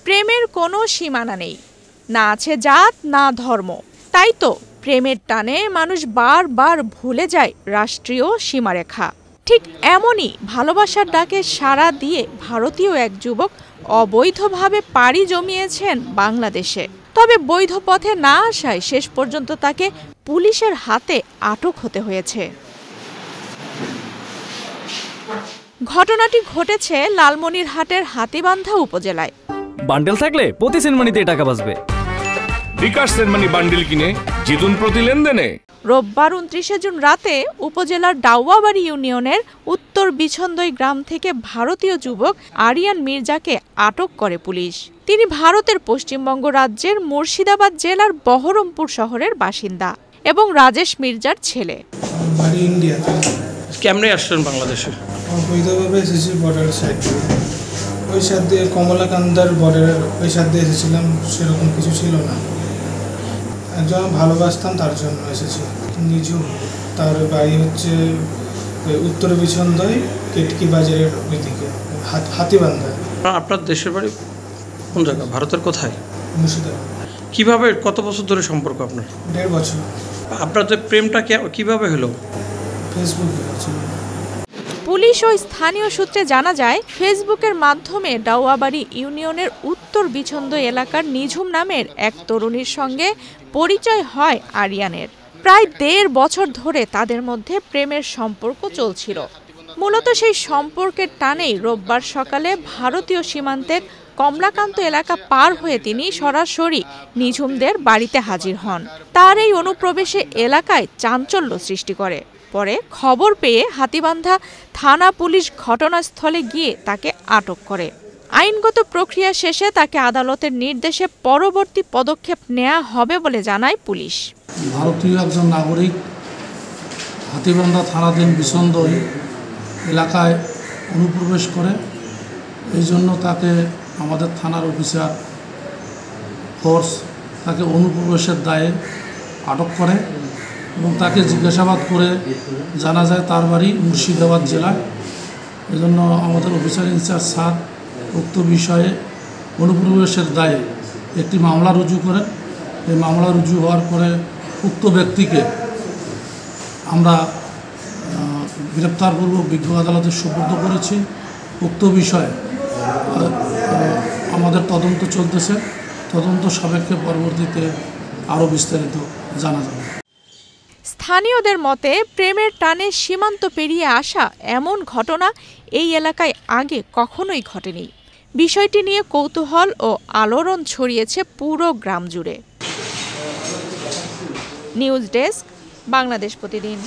প্রেমের কোনো সীমানা নেই, না আছে জাত না ধর্ম। তাই তো প্রেমের টানে মানুষ বারবার ভুলে যায় রাষ্ট্রীয় সীমারেখা। ঠিক এমনই ভালোবাসার ডাকে সাড়া দিয়ে ভারতীয় এক যুবক অবৈধভাবে পাড়ি জমিয়েছেন বাংলাদেশে। তবে বৈধ পথে না আসায় শেষ পর্যন্ত তাকে পুলিশের হাতে আটক হতে হয়েছে। ঘটনাটি ঘটেছে লালমনিরহাটের হাতীবান্ধা উপজেলায়। বান্ডেল থাকলে প্রতি সেনমানিতে টাকা বাঁচবে। বিকাশ সেনমানি বান্ডেল কিনে জিতুন প্রতি লেনদেনে। রোববার ২৯ জুন রাতে উপজেলার ডাউয়াবাড়ি ইউনিয়নের উত্তর বিছন্দই গ্রাম থেকে ভারতীয় যুবক আরিয়ান মির্জাকে আটক করে পুলিশ। তিনি ভারতের পশ্চিমবঙ্গ রাজ্যের মুর্শিদাবাদ জেলার বহরমপুর শহরের বাসিন্দা এবং রাজেশ মির্জার ছেলে। কেমনে আসছেন বাংলাদেশে? বৈধভাবে এসেছি বর্ডার সাইড, ওই সাইড দিয়ে কমলাকান্দার বর্ডারের ওই সাইড দিয়ে এসেছিলাম, সেরকম কিছু ছিল না। একজন ভালোবাসতাম, তার জন্য এসেছি। নিঝুম, তার বাড়ি হচ্ছে উত্তর বিছন্দই কেটকি বাজারের ওইদিকে হাতিবান্ধা। আপনার দেশের বাড়ি কোন জায়গা? ভারতের কোথায়? মুর্শিদাবাদ। কিভাবে, কত বছর ধরে সম্পর্ক আপনার? 1.5 বছর। আপনাদের প্রেমটা কিভাবে হলো? ফেসবুকে। পুলিশ ও স্থানীয় সূত্রে জানা যায়, ফেসবুকের মাধ্যমে ডাউয়াবাড়ি ইউনিয়নের উত্তর বিছন্দ এলাকার নিঝুম নামের এক তরুণীর সঙ্গে পরিচয় হয় আরিয়ানের। প্রায় 1.5 বছর ধরে তাদের মধ্যে প্রেমের সম্পর্ক চলছিল। মূলত সেই সম্পর্কের টানেই রোববার সকালে ভারতীয় সীমান্তের কমলাকান্ত এলাকা পার হয়ে তিনি সরাসরি নিঝুমদের বাড়িতে হাজির হন। তার এই অনুপ্রবেশে এলাকায় চাঞ্চল্য সৃষ্টি করে। পরে খবর পেয়ে হাতীবান্ধা থানা পুলিশ ঘটনাস্থলে গিয়ে তাকে আটক করে। আইনগত প্রক্রিয়া শেষে তাকে আদালতের নির্দেশে পরবর্তী পদক্ষেপ নেওয়া হবে বলে জানায় পুলিশ। ভারতীয় একজন নাগরিক হাতীবান্ধা থানাধীন বিছন্দই এলাকায় অনুপ্রবেশ করে, এই জন্য তাকে আমাদের থানার অফিসার ফোর্স তাকে অনুপ্রবেশের দায়ে আটক করে এবং তাকে জিজ্ঞাসাবাদ করে জানা যায় তার বাড়ি মুর্শিদাবাদ জেলায়। এজন্য আমাদের অফিসার ইনচার্জ স্যার উক্ত বিষয়ে অনুপ্রবেশের দায়ে একটি মামলা রুজু করেন। এই মামলা রুজু হওয়ার পরে উক্ত ব্যক্তিকে আমরা গ্রেপ্তারপূর্বক বিজ্ঞ আদালতে সুপর্দ করেছি। উক্ত বিষয়ে আমাদের তদন্ত চলতেছে, তদন্ত সাপেক্ষে পরবর্তীতে আরও বিস্তারিত জানা যাবে। স্থানীয়দের মতে, প্রেমের টানে সীমান্ত পেরিয়ে আসা এমন ঘটনা এই এলাকায় আগে কখনোই ঘটেনি। বিষয়টি নিয়ে কৌতূহল ও আলোড়ন ছড়িয়েছে পুরো গ্রাম জুড়ে। নিউজ ডেস্ক, বাংলাদেশ প্রতিদিন।